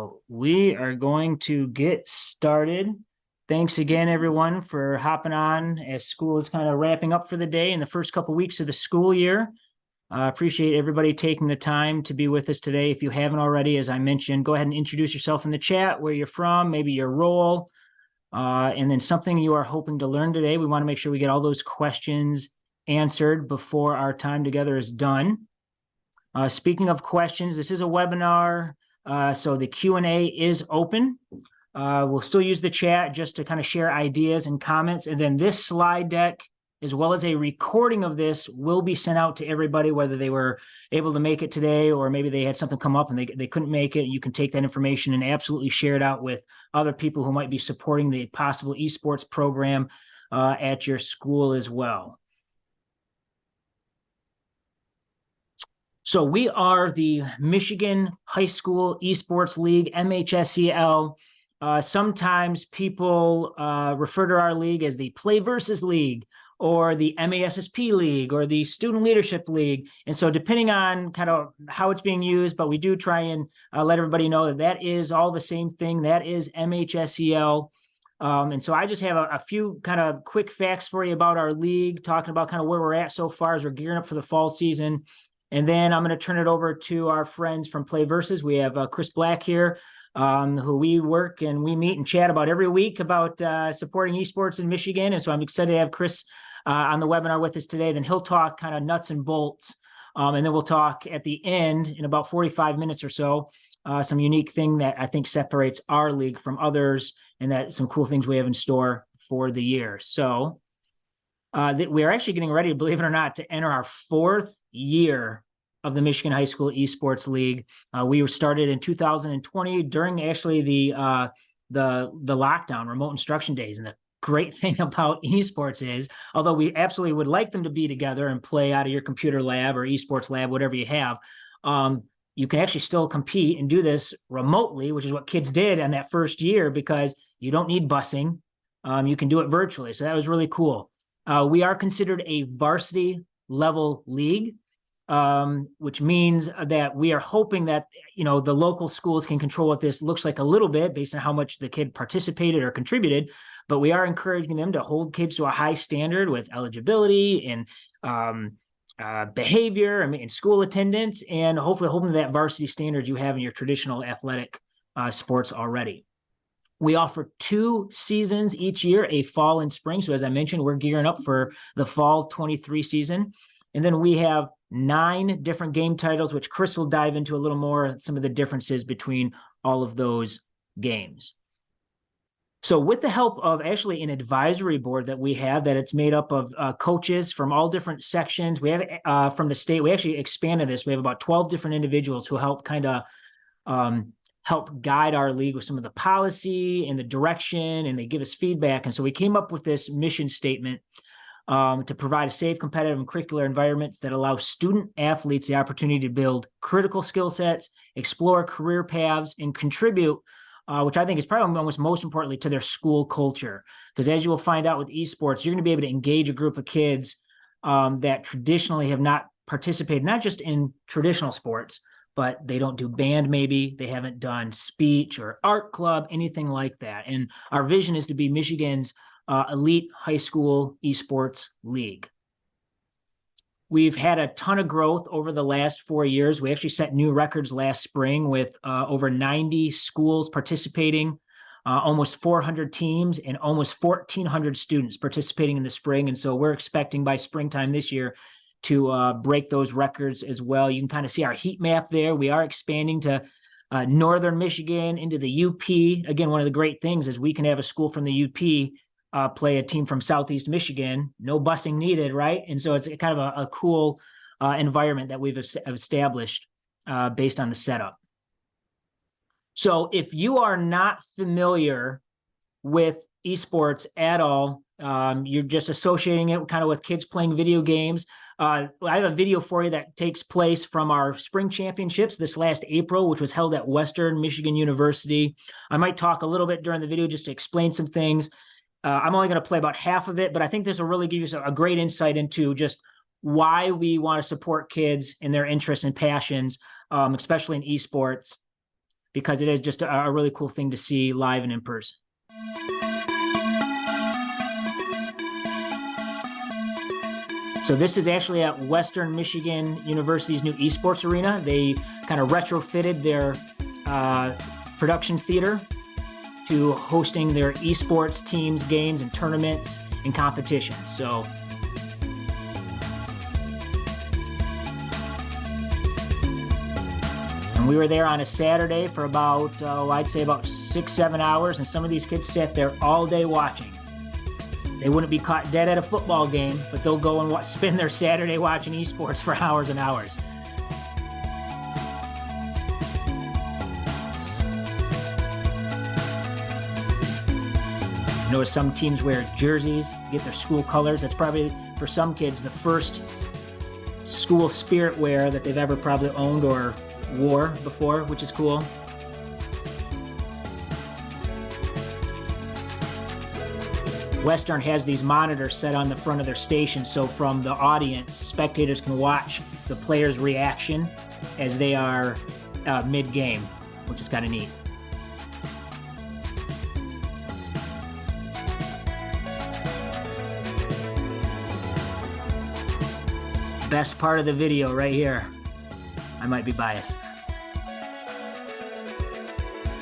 So we are going to get started. Thanks again, everyone, for hopping on as school is kind of wrapping up for the day in the first couple weeks of the school year. I appreciate everybody taking the time to be with us today. If you haven't already, as I mentioned, go ahead and introduce yourself in the chat, where you're from, maybe your role, and then something you are hoping to learn today. We want to make sure we get all those questions answered before our time together is done. Speaking of questions, this is a webinar, so the Q&A is open. We'll still use the chat just to kind of share ideas and comments. And then this slide deck, as well as a recording of this, will be sent out to everybody, whether they were able to make it today or maybe they had something come up and they couldn't make it. You can take that information and absolutely share it out with other people who might be supporting the possible esports program at your school as well. So we are the Michigan High School Esports League, MHSEL. Sometimes people refer to our league as the Play Versus League or the MASSP League or the Student Leadership League. And so depending on kind of how it's being used, but we do try and let everybody know that that is all the same thing. That is MHSEL. And so I just have a few kind of quick facts for you about our league, talking about kind of where we're at so far as we're gearing up for the fall season. And then I'm going to turn it over to our friends from Play Versus. We have Chris Black here, who we work and we meet and chat about every week about supporting esports in Michigan. And so I'm excited to have Chris on the webinar with us today. Then he'll talk kind of nuts and bolts. And then we'll talk at the end in about 45 minutes or so, some unique thing that I think separates our league from others and that some cool things we have in store for the year. So we're actually getting ready, believe it or not, to enter our 4th year of the Michigan High School Esports League. We were started in 2020 during actually the lockdown, remote instruction days. And the great thing about esports is, although we absolutely would like them to be together and play out of your computer lab or esports lab, whatever you have, you can actually still compete and do this remotely, which is what kids did in that first year because you don't need busing. You can do it virtually. So that was really cool. We are considered a varsity level league, which means that we are hoping that, the local schools can control what this looks like a little bit based on how much the kid participated or contributed, but we are encouraging them to hold kids to a high standard with eligibility and behavior, and school attendance, and hopefully holding that varsity standard you have in your traditional athletic sports already. We offer 2 seasons each year, a fall and spring. So as I mentioned, we're gearing up for the fall 23 season. And then we have 9 different game titles, which Chris will dive into a little more, some of the differences between all of those games. So with the help of actually an advisory board that we have, that it's made up of coaches from all different sections. We have from the state, we actually expanded this. We have about 12 different individuals who help kind of help guide our league with some of the policy and the direction, and they give us feedback. And so we came up with this mission statement to provide a safe, competitive, and curricular environment that allows student athletes the opportunity to build critical skill sets, explore career paths, and contribute, which I think is probably almost most importantly, to their school culture. Because as you will find out with esports, you're going to be able to engage a group of kids that traditionally have not participated, not just in traditional sports, but they don't do band maybe, they haven't done speech or art club, anything like that. And our vision is to be Michigan's elite high school esports league. We've had a ton of growth over the last 4 years. We actually set new records last spring with over 90 schools participating, almost 400 teams, and almost 1,400 students participating in the spring. And so we're expecting by springtime this year to break those records as well. You can kind of see our heat map there. We are expanding to northern Michigan, into the UP. Again, one of the great things is we can have a school from the UP play a team from Southeast Michigan, no busing needed, right? And so it's kind of a cool environment that we've established based on the setup. So if you are not familiar with esports at all, you're just associating it kind of with kids playing video games. I have a video for you that takes place from our spring championships this last April, which was held at Western Michigan University. I might talk a little bit during the video just to explain some things. I'm only going to play about half of it, but I think this will really give you a great insight into just why we want to support kids in their interests and passions, especially in esports. because it is just a really cool thing to see live and in person. So this is actually at Western Michigan University's new esports arena. They kind of retrofitted their production theater to hosting their esports teams, games, and tournaments and competitions. So and we were there on a Saturday for about, I'd say about 6-7 hours, and some of these kids sat there all day watching. They wouldn't be caught dead at a football game, but they'll go and spend their Saturday watching esports for hours and hours. You know, some teams wear jerseys, get their school colors. That's probably, for some kids, the first school spirit wear that they've ever probably owned or wore before, which is cool. Western has these monitors set on the front of their station, so from the audience, spectators can watch the players' reaction as they are mid-game, which is kind of neat. Best part of the video right here. I might be biased.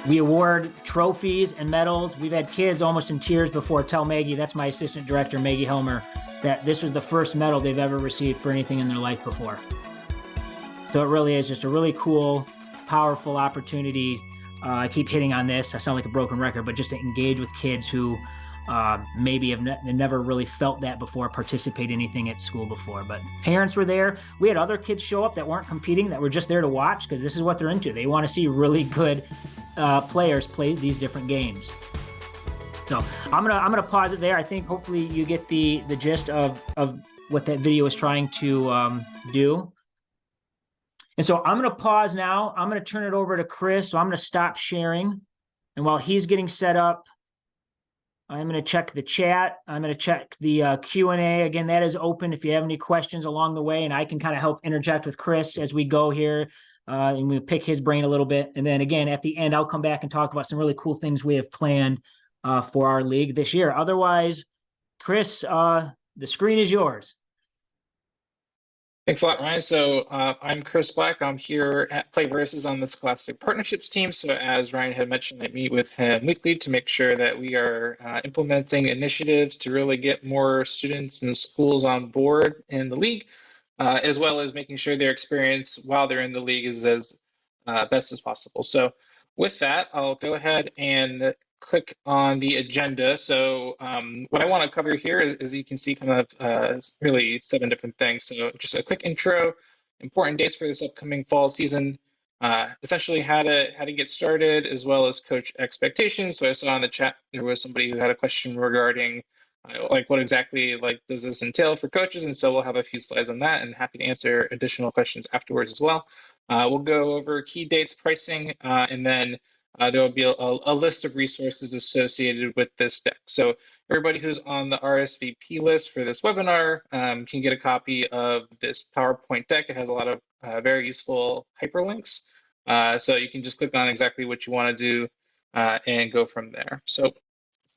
We award trophies and medals. We've had kids almost in tears before tell Maggie, that's my assistant director, Maggie Helmer, that this was the first medal they've ever received for anything in their life before. So it really is just a really cool, powerful opportunity. I keep hitting on this. I sound like a broken record, but just to engage with kids who maybe have never really felt that before, participate in anything at school before. But parents were there. We had other kids show up that weren't competing, that were just there to watch, because this is what they're into. They want to see really good players play these different games. So I'm gonna pause it there. I think hopefully you get the gist of what that video is trying to do. And so I'm gonna pause now. I'm gonna turn it over to Chris. So I'm gonna stop sharing, and while he's getting set up, I'm going to check the chat. I'm going to check the Q&A. Again, that is open if you have any questions along the way, and I can kind of help interject with Chris as we go here, and we'll pick his brain a little bit. And then again, at the end, I'll come back and talk about some really cool things we have planned for our league this year. Otherwise, Chris, the screen is yours. Thanks a lot, Ryan. So I'm Chris Black. I'm here at Play Versus on the Scholastic Partnerships team. So as Ryan had mentioned, I meet with him weekly to make sure that we are implementing initiatives to really get more students and schools on board in the league, as well as making sure their experience while they're in the league is as best as possible. So with that, I'll go ahead and click on the agenda. So what I want to cover here is you can see kind of really 7 different things. So just a quick intro, important dates for this upcoming fall season, essentially how to get started, as well as coach expectations. So I saw in the chat there was somebody who had a question regarding like what exactly does this entail for coaches, and so we'll have a few slides on that, and happy to answer additional questions afterwards as well. We'll go over key dates, pricing, and then there will be a list of resources associated with this deck. So everybody who's on the RSVP list for this webinar can get a copy of this PowerPoint deck. It has a lot of very useful hyperlinks. So you can just click on exactly what you want to do and go from there. So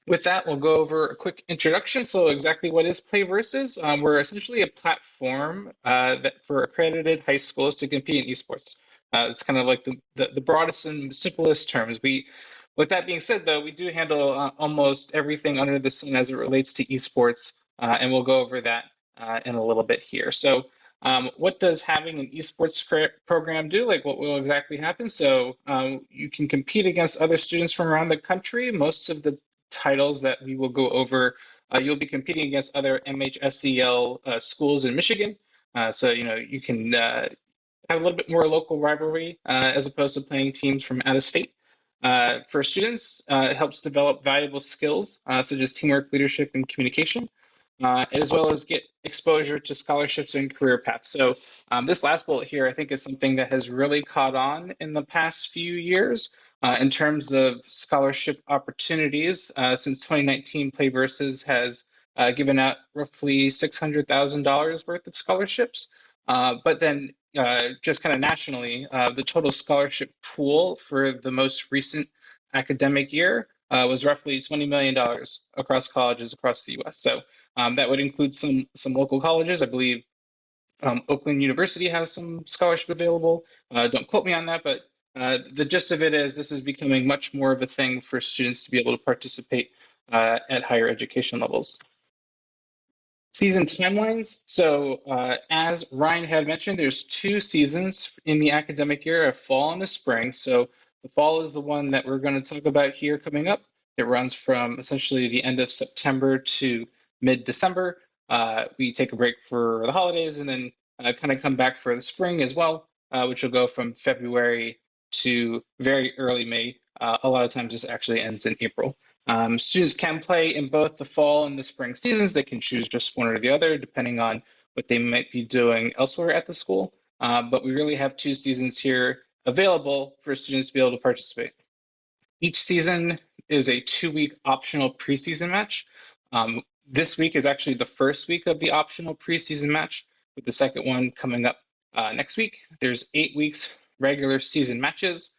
with that, we'll go over a quick introduction. So exactly what is Play Versus? We're essentially a platform that for accredited high schools to compete in esports. It's kind of like the broadest and simplest terms. With that being said, though, we do handle almost everything under the sun as it relates to esports, and we'll go over that in a little bit here. So what does having an esports program do? What will exactly happen? So you can compete against other students from around the country. Most of the titles that we will go over, you'll be competing against other MHSEL schools in Michigan. So you can have a little bit more local rivalry as opposed to playing teams from out of state. For students, it helps develop valuable skills such as teamwork, leadership, and communication, as well as get exposure to scholarships and career paths. So this last bullet here, I think, is something that has really caught on in the past few years in terms of scholarship opportunities. Since 2019, Play Versus has given out roughly $600,000 worth of scholarships. But then just kind of nationally, the total scholarship pool for the most recent academic year was roughly $20 million across colleges across the U.S. So that would include some local colleges. I believe Oakland University has some scholarship available. Don't quote me on that, but the gist of it is this is becoming much more of a thing for students to be able to participate at higher education levels. Season timelines. So as Ryan had mentioned, there's 2 seasons in the academic year, a fall and a spring. So the fall is the one that we're going to talk about here coming up. It runs from essentially the end of September to mid-December. We take a break for the holidays and then kind of come back for the spring as well, which will go from February to very early May. A lot of times this actually ends in April. Students can play in both the fall and the spring seasons. They can choose just one or the other, depending on what they might be doing elsewhere at the school. But we really have 2 seasons here available for students to be able to participate. Each season is a 2-week optional preseason match. This week is actually the first week of the optional preseason match, with the second one coming up next week. There's 8 weeks regular season matches.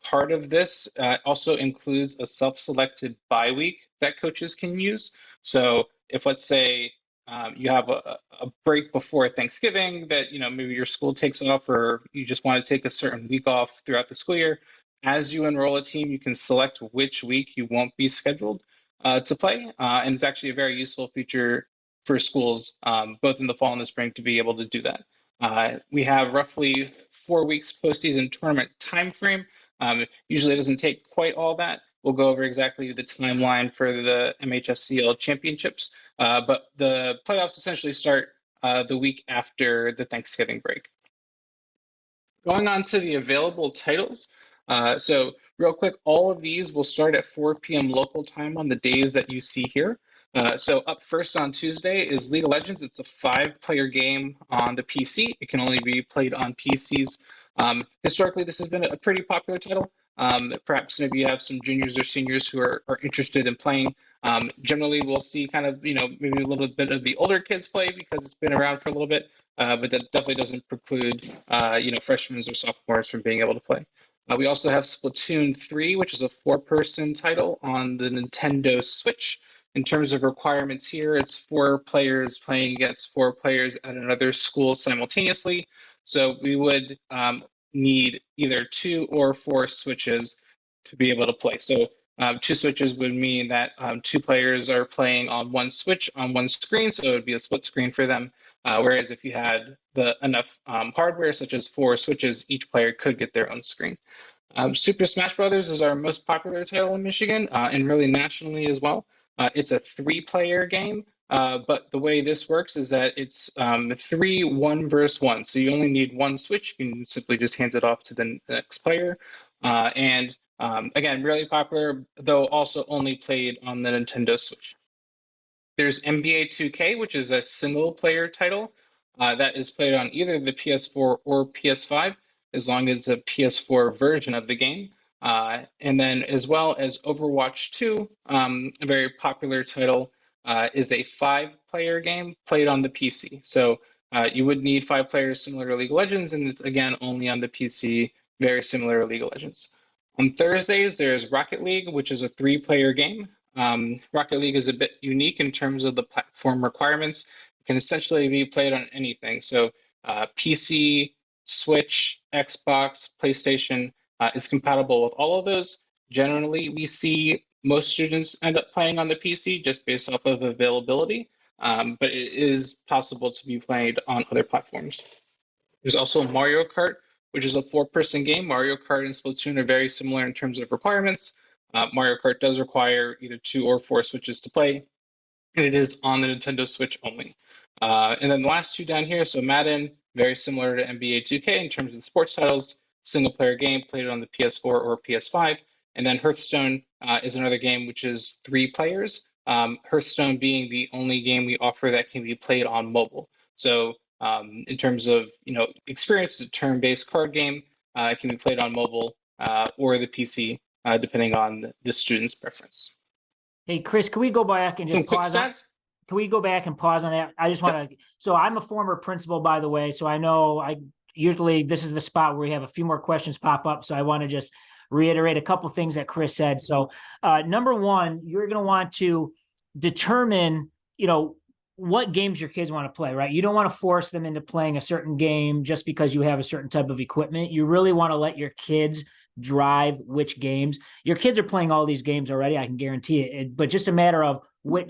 Part of this also includes a self-selected bye week that coaches can use. So if, let's say, you have a break before Thanksgiving that maybe your school takes off, or you just want to take a certain week off throughout the school year, as you enroll a team, you can select which week you won't be scheduled to play. And it's actually a very useful feature for schools, both in the fall and the spring, to be able to do that. We have roughly 4 weeks postseason tournament timeframe. Usually it doesn't take quite all that. We'll go over exactly the timeline for the MHSEL championships, but the playoffs essentially start the week after the Thanksgiving break. Going on to the available titles. So real quick, all of these will start at 4 p.m. local time on the days that you see here. So up first on Tuesday is League of Legends. It's a 5-player game on the PC. It can only be played on PCs. Historically, this has been a pretty popular title. Perhaps maybe you have some juniors or seniors who are interested in playing. Generally, we'll see kind of, maybe a little bit of the older kids play because it's been around for a little bit, but that definitely doesn't preclude, freshmen or sophomores from being able to play. We also have Splatoon 3, which is a 4-person title on the Nintendo Switch. In terms of requirements here, it's 4 players playing against 4 players at another school simultaneously. So we would need either 2 or 4 switches to be able to play. So 2 switches would mean that 2 players are playing on 1 switch on 1 screen, so it would be a split screen for them. Whereas if you had enough hardware, such as 4 switches, each player could get their own screen. Super Smash Brothers is our most popular title in Michigan and really nationally as well. It's a 3-player game, but the way this works is that it's 3 1 versus 1. So you only need 1 switch. You can simply just hand it off to the next player. And again, really popular, though also only played on the Nintendo Switch. There's NBA 2K, which is a single-player title that is played on either the PS4 or PS5, as long as it's a PS4 version of the game. And then as well as Overwatch 2, a very popular title, is a 5-player game played on the PC. So you would need 5 players similar to League of Legends, and it's again only on the PC, very similar to League of Legends. On Thursdays, there's Rocket League, which is a 3-player game. Rocket League is a bit unique in terms of the platform requirements. It can essentially be played on anything. So PC, Switch, Xbox, PlayStation, it's compatible with all of those. Generally, we see most students end up playing on the PC just based off of availability, but it is possible to be played on other platforms. There's also Mario Kart, which is a 4-person game. Mario Kart and Splatoon are very similar in terms of requirements. Mario Kart does require either 2 or 4 switches to play, and it is on the Nintendo Switch only. And then the last 2 down here, so Madden, very similar to NBA 2K in terms of sports titles, single-player game played on the PS4 or PS5. And then Hearthstone is another game which is 3 players. Hearthstone being the only game we offer that can be played on mobile. So in terms of experience, it's a turn-based card game. It can be played on mobile or the PC, depending on the student's preference. Hey, Chris, can we go back and just pause on? Can we go back and pause on that? I just want to. So I'm a former principal, by the way, so I know usually this is the spot where we have a few more questions pop up. So I want to just reiterate a couple things that Chris said. So number one, you're going to want to determine, what games your kids want to play, right? You don't want to force them into playing a certain game just because you have a certain type of equipment. You really want to let your kids drive which games. Your kids are playing all these games already, I can guarantee it. But just a matter of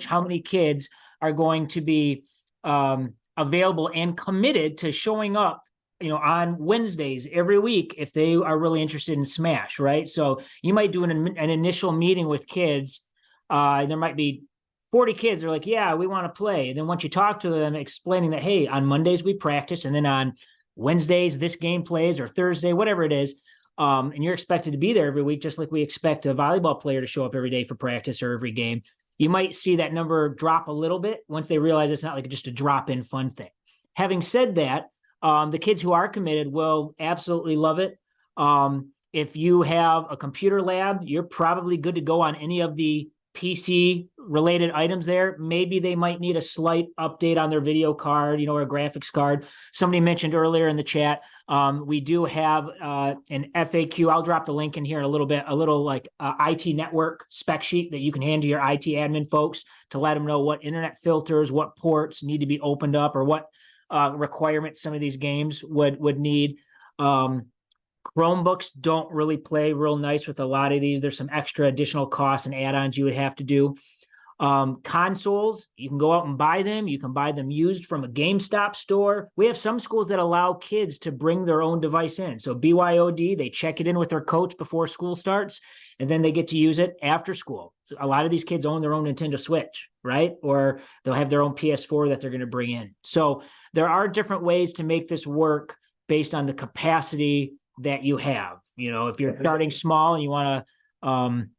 how many kids are going to be available and committed to showing up, on Wednesdays every week if they are really interested in Smash, right? So you might do an initial meeting with kids. There might be 40 kids are like, yeah, we want to play. And then once you talk to them, explaining that, hey, on Mondays we practice, and then on Wednesdays this game plays, or Thursday, whatever it is, and you're expected to be there every week, just like we expect a volleyball player to show up every day for practice or every game. You might see that number drop a little bit once they realize it's not like just a drop-in fun thing. Having said that, the kids who are committed will absolutely love it. If you have a computer lab, you're probably good to go on any of the PC related items there. Maybe they might need a slight update on their video card, or a graphics card. Somebody mentioned earlier in the chat, we do have an FAQ. I'll drop the link in here in a little bit, a little like IT network spec sheet that you can hand to your IT admin folks to let them know what internet filters, what ports need to be opened up, or what requirements some of these games would need. Chromebooks don't really play real nice with a lot of these. There's some extra additional costs and add-ons you would have to do. Consoles, you can go out and buy them. You can buy them used from a GameStop store. We have some schools that allow kids to bring their own device in. So BYOD, they check it in with their coach before school starts, and then they get to use it after school. So a lot of these kids own their own Nintendo Switch, right? Or they'll have their own PS4 that they're going to bring in. So there are different ways to make this work based on the capacity that you have. If you're starting small and you want to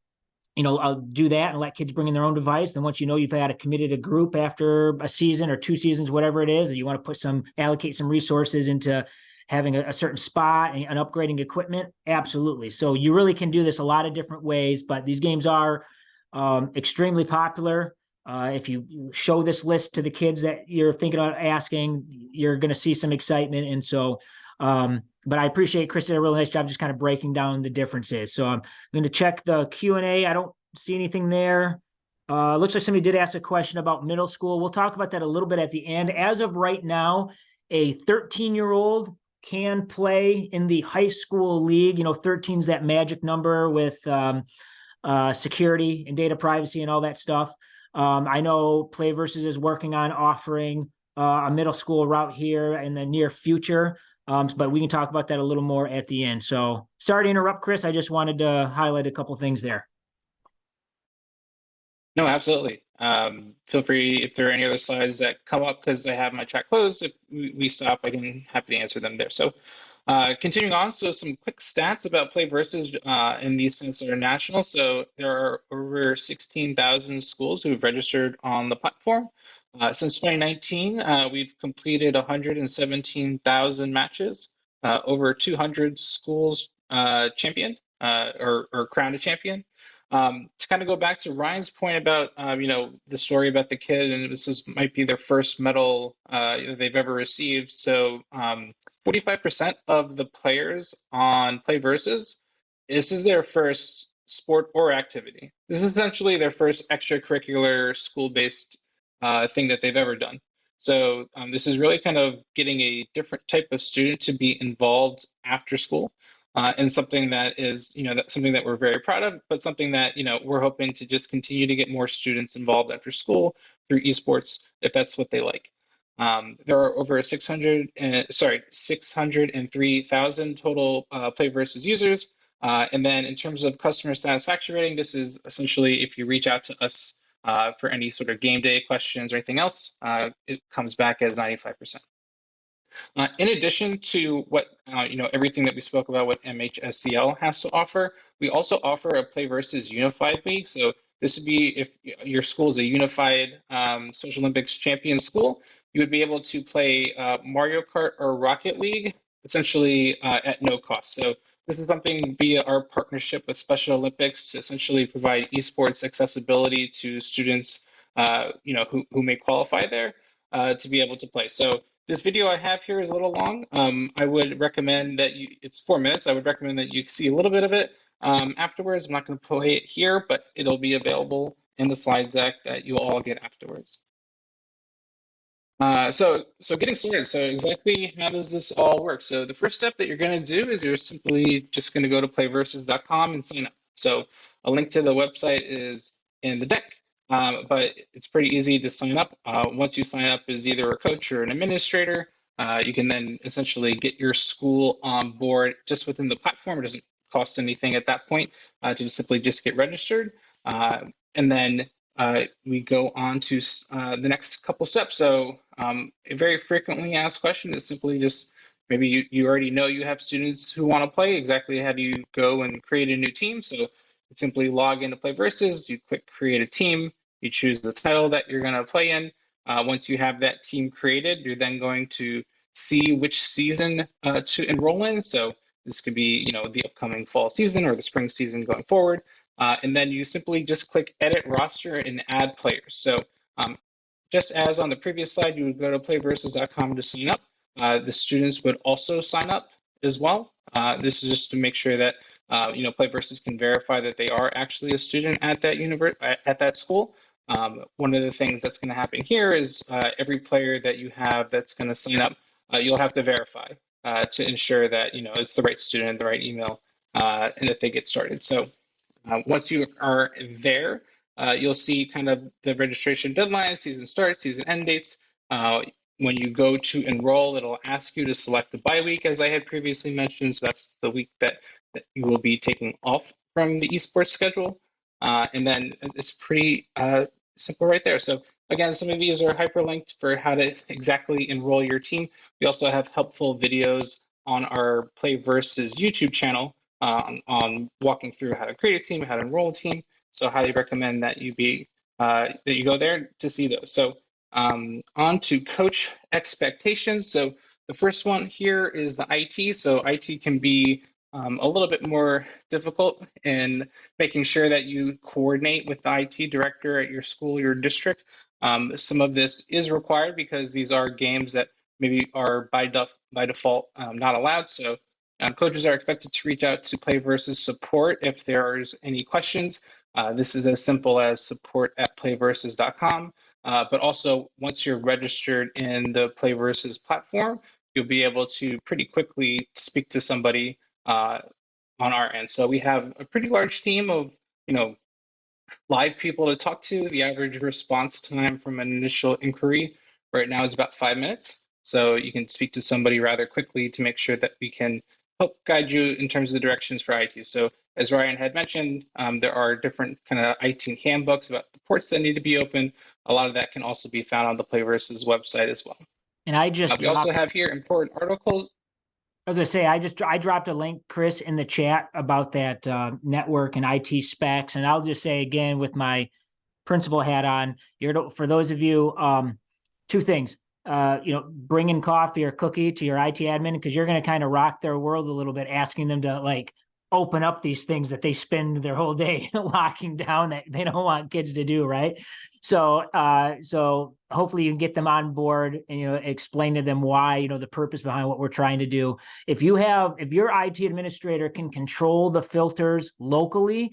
I'll do that and let kids bring in their own device. Then once you've had a group after a season or 2 seasons, whatever it is, and you want to allocate some resources into having a certain spot and upgrading equipment, absolutely. So you really can do this a lot of different ways, but these games are extremely popular. If you show this list to the kids that you're thinking about asking, you're going to see some excitement. And so, but I appreciate Chris did a really nice job just kind of breaking down the differences. So I'm going to check the Q&A. I don't see anything there. Looks like somebody did ask a question about middle school. We'll talk about that a little bit at the end. As of right now, a 13-year-old can play in the high school league. 13 is that magic number with security and data privacy and all that stuff. I know Play Versus is working on offering a middle school route here in the near future. But we can talk about that a little more at the end. So sorry to interrupt, Chris. I just wanted to highlight a couple of things there. No, absolutely. Feel free if there are any other slides that come up, because I have my chat closed. If we stop, I can happy to answer them there. So continuing on, so some quick stats about Play Versus in these things that are national. So there are over 16,000 schools who have registered on the platform. Since 2019, we've completed 117,000 matches, over 200 schools championed or crowned a champion. To kind of go back to Ryan's point about the story about the kid, and might be their first medal they've ever received. So 45% of the players on Play Versus, this is their first sport or activity. This is essentially their first extracurricular school-based thing that they've ever done. So this is really kind of getting a different type of student to be involved after school, and something that is, that's something that we're very proud of, but something that, we're hoping to just continue to get more students involved after school through esports, if that's what they like. There are over 603,000 total Play Versus users. And then in terms of customer satisfaction rating, this is essentially if you reach out to us for any sort of game day questions or anything else, it comes back as 95%. In addition to what, everything that we spoke about, what MHSEL has to offer, we also offer a Play Versus Unified League. So this would be if your school is a unified Special Olympics champion school, you would be able to play Mario Kart or Rocket League essentially at no cost. So this is something via our partnership with Special Olympics to essentially provide esports accessibility to students, who may qualify there to be able to play. So this video I have here is a little long. I would recommend that it's 4 minutes. I would recommend that you see a little bit of it afterwards. I'm not going to play it here, but it'll be available in the slide deck that you'll all get afterwards. So getting started. So exactly how does this all work? So the first step that you're going to do is you're simply just going to go to playversus.com and sign up. So a link to the website is in the deck, but it's pretty easy to sign up. Once you sign up as either a coach or an administrator, you can then essentially get your school on board just within the platform. It doesn't cost anything at that point to simply just get registered. And then we go on to the next couple steps. So a very frequently asked question is simply just maybe you already know you have students who want to play. Exactly how do you go and create a new team? So you simply log into Play Versus, you click create a team, you choose the title that you're going to play in. Once you have that team created, you're then going to see which season to enroll in. So this could be, the upcoming fall season or the spring season going forward. And then you simply just click edit roster and add players. So just as on the previous slide, you would go to playversus.com to sign up. The students would also sign up as well. This is just to make sure that Playversus can verify that they are actually a student at that school. One of the things that's going to happen here is every player that you have that's going to sign up, you'll have to verify to ensure that it's the right student, the right email, and that they get started. So once you are there, you'll see kind of the registration deadline, season start, season end dates. When you go to enroll, it'll ask you to select the bye week, as I had previously mentioned. So that's the week that you will be taking off from the esports schedule. And then it's pretty simple right there. So again, some of these are hyperlinked for how to exactly enroll your team. We also have helpful videos on our Play Versus YouTube channel on walking through how to create a team, how to enroll a team. So I highly recommend that you go there to see those. So on to coach expectations. So the first one here is the IT. So IT can be a little bit more difficult in making sure that you coordinate with the IT director at your school, your district. Some of this is required because these are games that maybe are by default not allowed. So coaches are expected to reach out to Play Versus support if there's any questions. This is as simple as support@playversus.com. But also, once you're registered in the Play Versus platform, you'll be able to pretty quickly speak to somebody on our end. So we have a pretty large team of, live people to talk to. The average response time from an initial inquiry right now is about 5 minutes. So you can speak to somebody rather quickly to make sure that we can help guide you in terms of the directions for IT. So as Ryan had mentioned, there are different kind of IT handbooks about the ports that need to be open. A lot of that can also be found on the PlayVersus website as well. And we also have here important articles. I was gonna say, I dropped a link, Chris, in the chat about that network and IT specs. And I'll just say again, with my principal hat on, for those of you, two things. Bringing coffee or cookie to your IT admin, because you're going to kind of rock their world a little bit, asking them to open up these things that they spend their whole day locking down that they don't want kids to do, right? So hopefully you can get them on board and explain to them why, the purpose behind what we're trying to do. If your IT administrator can control the filters locally,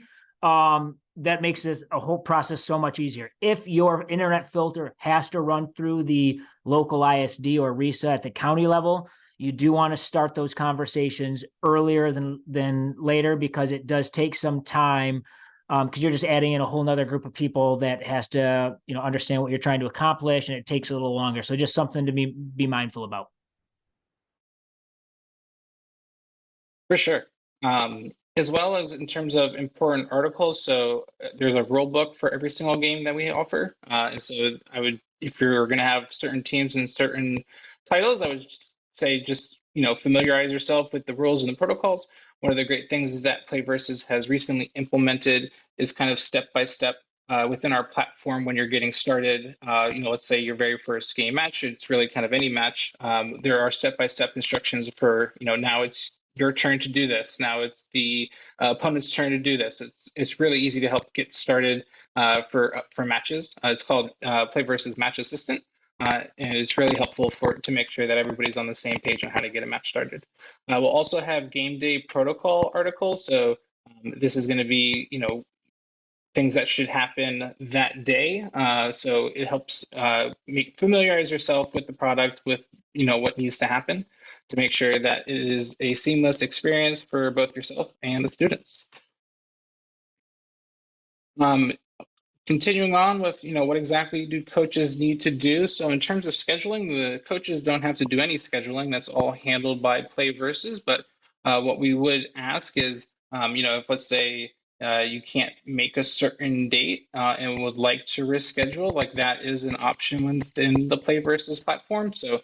that makes this a whole process so much easier. If your internet filter has to run through the local ISD or RESA at the county level, you do want to start those conversations earlier than later, because it does take some time, because you're just adding in a whole nother group of people that has to understand what you're trying to accomplish, and it takes a little longer. So just something to be mindful about. For sure. As well as in terms of important articles. So there's a rule book for every single game that we offer. And so if you're going to have certain teams and certain titles, I would just say, familiarize yourself with the rules and the protocols. One of the great things is that PlayVersus has recently implemented is kind of step-by-step within our platform when you're getting started. Let's say your very first game match, it's really kind of any match. There are step-by-step instructions for, now it's your turn to do this. Now it's the opponent's turn to do this. It's really easy to help get started for matches. It's called Play Versus Match Assistant. and it's really helpful to make sure that everybody's on the same page on how to get a match started. We'll also have game day protocol articles. So this is going to be, things that should happen that day. So it helps familiarize yourself with the product, with what needs to happen to make sure that it is a seamless experience for both yourself and the students. Continuing on with, what exactly do coaches need to do? So in terms of scheduling, the coaches don't have to do any scheduling. That's all handled by PlayVersus. But what we would ask is, if let's say you can't make a certain date and would like to reschedule, like that is an option within the PlayVersus platform. So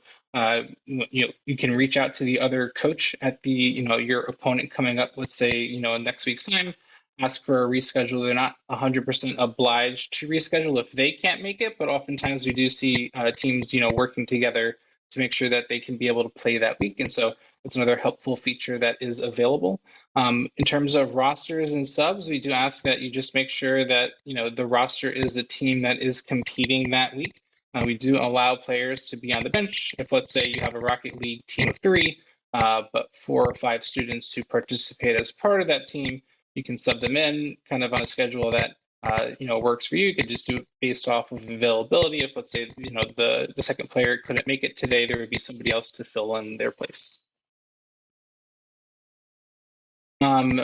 you can reach out to the other coach at the your opponent coming up, let's say in next week's time, ask for a reschedule. They're not 100% obliged to reschedule if they can't make it, but oftentimes we do see teams, working together to make sure that they can be able to play that week. And so it's another helpful feature that is available. In terms of rosters and subs, we do ask that you just make sure that, the roster is the team that is competing that week. We do allow players to be on the bench. If let's say you have a Rocket League team of 3, but 4 or 5 students who participate as part of that team, you can sub them in kind of on a schedule that works for you. You can just do it based off of availability. If let's say the second player couldn't make it today, there would be somebody else to fill in their place.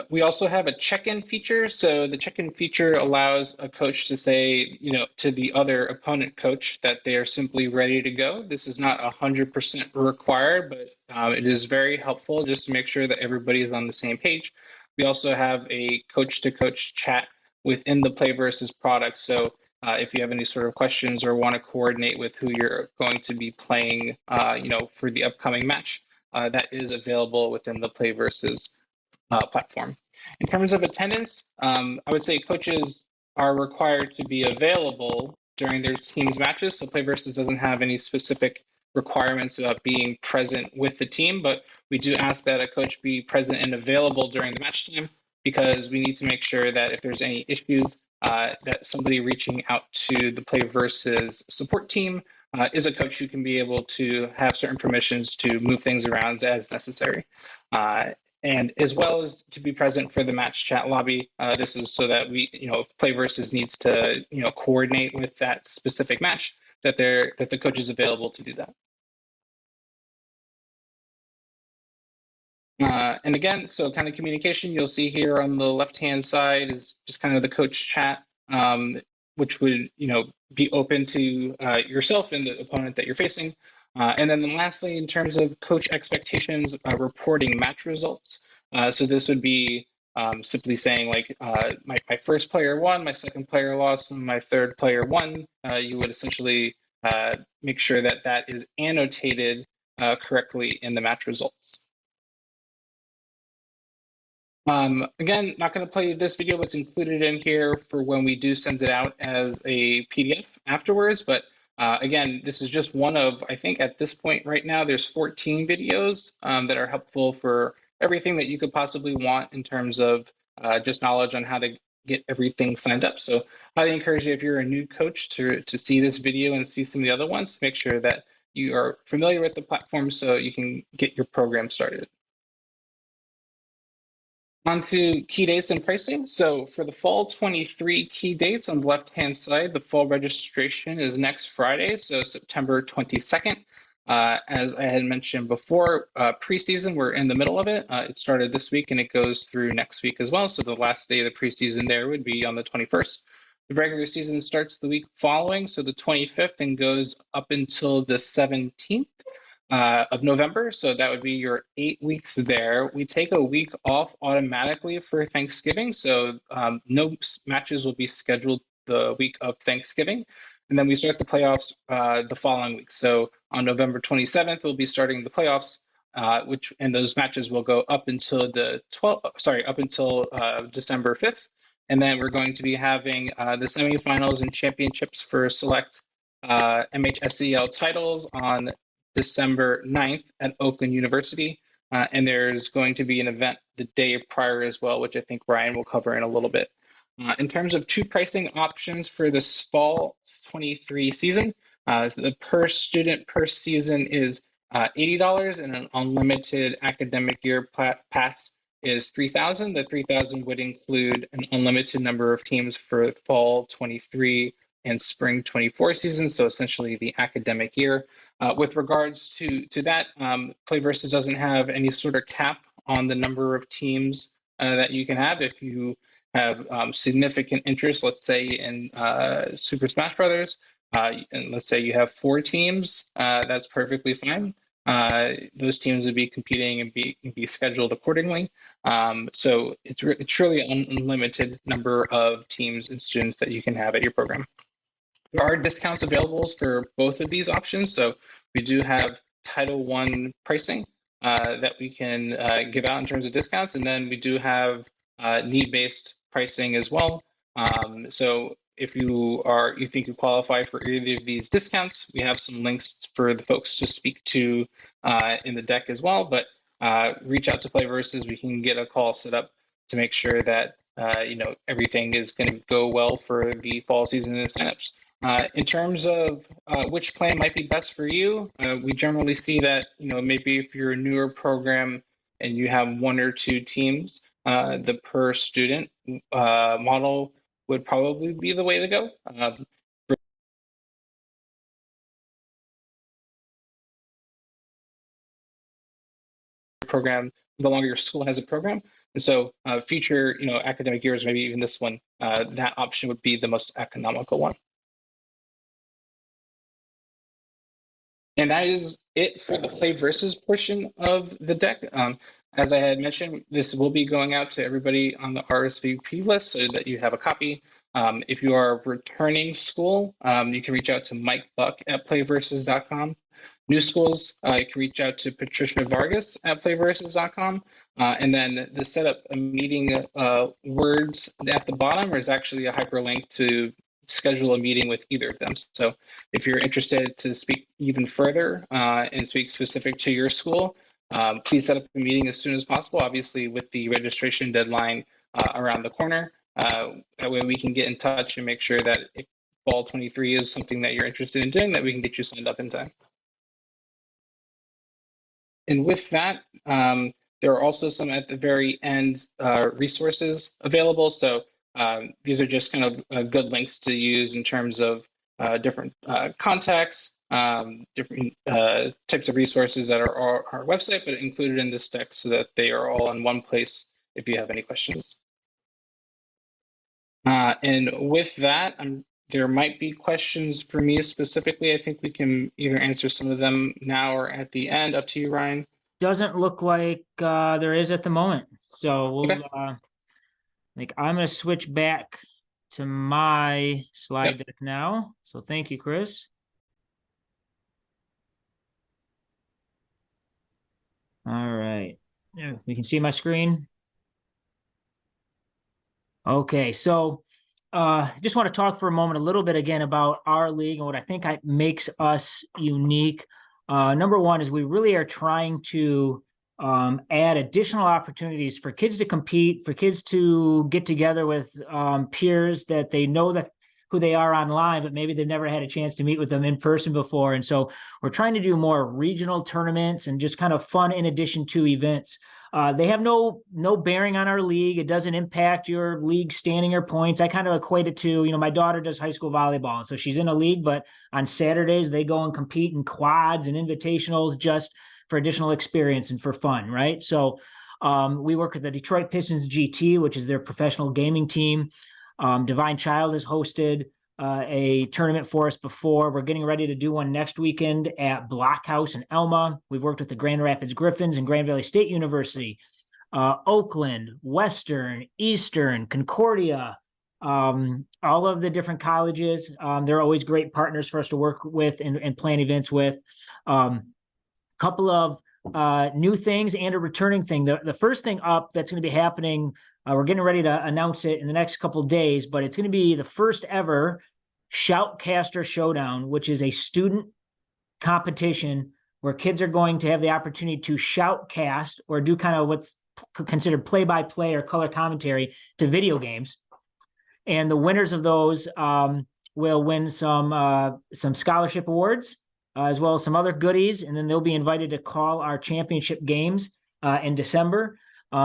We also have a check-in feature. So the check-in feature allows a coach to say, to the other opponent coach that they are simply ready to go. This is not 100% required, but it is very helpful just to make sure that everybody is on the same page. We also have a coach-to-coach chat within the PlayVersus product. So if you have any sort of questions or want to coordinate with who you're going to be playing, for the upcoming match, that is available within the PlayVersus platform. In terms of attendance, I would say coaches are required to be available during their team's matches. So PlayVersus doesn't have any specific requirements about being present with the team, but we do ask that a coach be present and available during the match time, because we need to make sure that if there's any issues, that somebody reaching out to the PlayVersus support team is a coach who can be able to have certain permissions to move things around as necessary. And as well as to be present for the match chat lobby. This is so that we, if PlayVersus needs to, coordinate with that specific match, that the coach is available to do that. And again, so kind of communication you'll see here on the left-hand side is just kind of the coach chat, which would, be open to yourself and the opponent that you're facing. And then lastly, in terms of coach expectations, reporting match results. So this would be simply saying like my first player won, my second player lost, and my third player won. You would essentially make sure that that is annotated correctly in the match results. Again, not going to play this video, but it's included in here for when we do send it out as a PDF afterwards. But again, this is just one of, I think at this point right now, there's 14 videos that are helpful for everything that you could possibly want in terms of just knowledge on how to get everything signed up. So I encourage you, if you're a new coach, to see this video and see some of the other ones to make sure that you are familiar with the platform so you can get your program started. On to key dates and pricing. So for the fall 23 key dates on the left-hand side, the fall registration is next Friday, so September 22nd. As I had mentioned before, preseason, we're in the middle of it. It started this week and it goes through next week as well. So the last day of the preseason there would be on the 21st. The regular season starts the week following, so the 25th, and goes up until the 17th. Of November. So that would be your 8 weeks there. We take a week off automatically for Thanksgiving. So no matches will be scheduled the week of Thanksgiving. And then we start the playoffs the following week. So on November 27th, we'll be starting the playoffs, and those matches will go up until up until December 5th. And then we're going to be having the semifinals and championships for select MHSEL titles on December 9th at Oakland University. And there's going to be an event the day prior as well, which I think Ryan will cover in a little bit. In terms of 2 pricing options for this fall 23 season, So the per student per season is $80, and an unlimited academic year pass is $3,000. The $3,000 would include an unlimited number of teams for fall 23 and spring 24 seasons, so essentially the academic year. With regards to that, PlayVersus doesn't have any sort of cap on the number of teams that you can have. If you have significant interest, let's say in Super Smash Brothers, and let's say you have 4 teams, that's perfectly fine. Those teams would be competing and be scheduled accordingly. So it's truly an unlimited number of teams and students that you can have at your program. There are discounts available for both of these options. So we do have Title I pricing that we can give out in terms of discounts, and then we do have need-based pricing as well. So if you think you qualify for either of these discounts, we have some links for the folks to speak to in the deck as well. But reach out to PlayVersus. We can get a call set up to make sure that everything is going to go well for the fall season and signups. In terms of which plan might be best for you, we generally see that maybe if you're a newer program and you have 1 or 2 teams, the per student model would probably be the way to go. Program, the longer your school has a program, and so future academic years, maybe even this one, that option would be the most economical one. And that is it for the PlayVersus portion of the deck. As I had mentioned, this will be going out to everybody on the RSVP list so that you have a copy. If you are returning school, you can reach out to Mike Buck at playversus.com. New schools, you can reach out to Patricia Vargas at playversus.com. And then the setup a meeting words at the bottom is actually a hyperlink to schedule a meeting with either of them. So if you're interested to speak even further and speak specific to your school, please set up a meeting as soon as possible, obviously with the registration deadline around the corner. That way we can get in touch and make sure that if fall 23 is something that you're interested in doing, that we can get you signed up in time. And with that, there are also some at the very end resources available. So these are just kind of good links to use in terms of different contacts, different types of resources that are on our website, but included in this deck so that they are all in one place if you have any questions. And with that, there might be questions for me specifically. I think we can either answer some of them now or at the end. Up to you, Ryan. Doesn't look like there is at the moment. So we'll, Okay. I'm going to switch back to my slide Yep. deck now. So thank you, Chris. All right. Yeah, we can see my screen. Okay, so just want to talk for a moment a little bit again about our league and what I think makes us unique. Number one is we really are trying to add additional opportunities for kids to compete, for kids to get together with peers that they know that who they are online, but maybe they've never had a chance to meet with them in person before. And so we're trying to do more regional tournaments and just kind of fun in addition to events. They have no bearing on our league. It doesn't impact your league standing or points. I kind of equate it to, my daughter does high school volleyball. And so she's in a league, but on Saturdays, they go and compete in quads and invitationals just for additional experience and for fun, right? So we work with the Detroit Pistons GT, which is their professional gaming team. Divine Child has hosted a tournament for us before. We're getting ready to do one next weekend at Blockhouse in Elma. We've worked with the Grand Rapids Griffins and Grand Valley State University, Oakland, Western, Eastern, Concordia, all of the different colleges. They're always great partners for us to work with and plan events with. Couple of new things and a returning thing. The first thing up that's going to be happening, we're getting ready to announce it in the next couple of days, but it's going to be the first ever Shoutcaster Showdown, which is a student competition where kids are going to have the opportunity to shoutcast or do kind of what's considered play-by-play or color commentary to video games. And the winners of those will win some scholarship awards, as well as some other goodies, and then they'll be invited to call our championship games in December.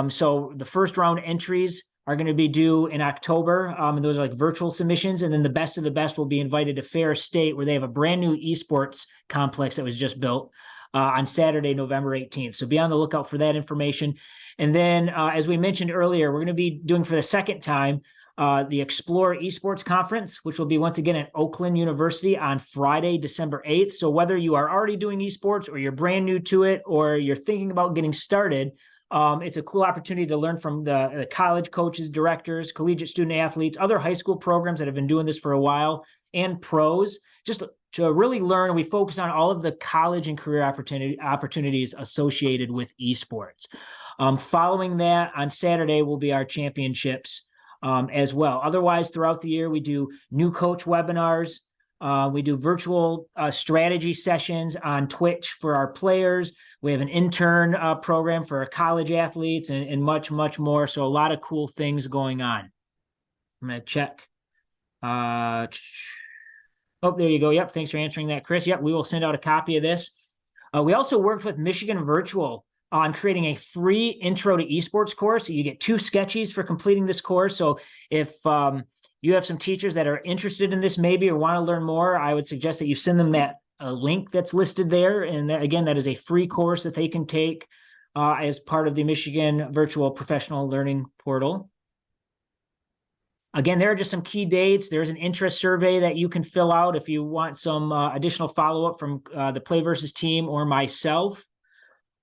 So the first round entries are going to be due in October, and those are like virtual submissions. And then the best of the best will be invited to Ferris State, where they have a brand new esports complex that was just built on Saturday, November 18th. So be on the lookout for that information. And then, as we mentioned earlier, we're going to be doing for the second time the Explore Esports Conference, which will be once again at Oakland University on Friday, December 8th. So whether you are already doing esports or you're brand new to it or you're thinking about getting started, it's a cool opportunity to learn from the college coaches, directors, collegiate student athletes, other high school programs that have been doing this for a while, and pros, just to really learn. We focus on all of the college and career opportunities associated with esports. Following that, on Saturday will be our championships as well. Otherwise, throughout the year, we do new coach webinars. We do virtual strategy sessions on Twitch for our players. We have an intern program for our college athletes and much, much more. So a lot of cool things going on. I'm going to check. Oh, there you go. Yep. Thanks for answering that, Chris. Yep. We will send out a copy of this. We also worked with Michigan Virtual on creating a free intro to esports course. You get 2 sketchies for completing this course. So if you have some teachers that are interested in this maybe or want to learn more, I would suggest that you send them that link that's listed there. And that, again, that is a free course that they can take as part of the Michigan Virtual Professional Learning Portal. Again, there are just some key dates. There's an interest survey that you can fill out if you want some additional follow-up from the Play Versus team or myself.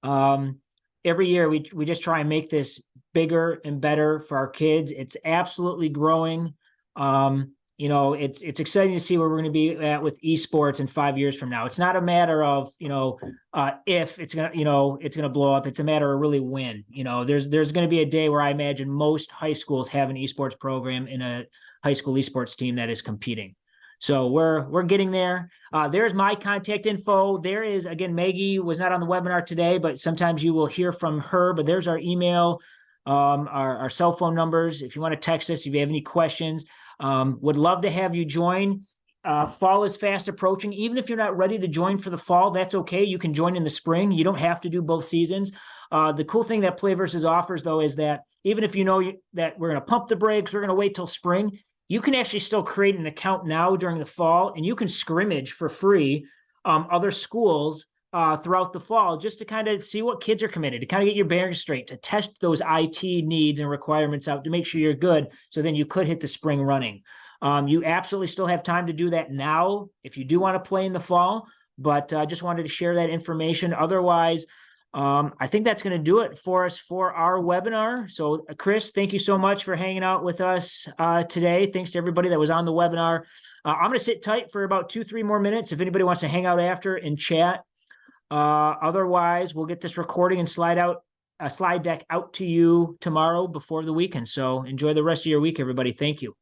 Every year, we just try and make this bigger and better for our kids. It's absolutely growing. It's exciting to see where we're going to be at with esports in 5 years from now. It's not a matter of, if it's going to blow up. It's a matter of really when. There's going to be a day where I imagine most high schools have an esports program in a high school esports team that is competing. So we're getting there. There's my contact info. There is, again, Maggie was not on the webinar today, but sometimes you will hear from her. But there's our email, our cell phone numbers. If you want to text us, if you have any questions. Would love to have you join. Fall is fast approaching. Even if you're not ready to join for the fall, that's okay. You can join in the spring. You don't have to do both seasons. The cool thing that Play Versus offers, though, is that even if you know that we're going to pump the brakes, we're going to wait till spring, you can actually still create an account now during the fall, and you can scrimmage for free other schools throughout the fall just to kind of see what kids are committed, to kind of get your bearings straight, to test those IT needs and requirements out to make sure you're good. So then you could hit the spring running. You absolutely still have time to do that now if you do want to play in the fall, but I just wanted to share that information. Otherwise, I think that's going to do it for us for our webinar. So Chris, thank you so much for hanging out with us today. Thanks to everybody that was on the webinar. I'm going to sit tight for about 2-3 more minutes if anybody wants to hang out after and chat. Otherwise, we'll get this recording and slide deck out to you tomorrow before the weekend. So enjoy the rest of your week, everybody. Thank you.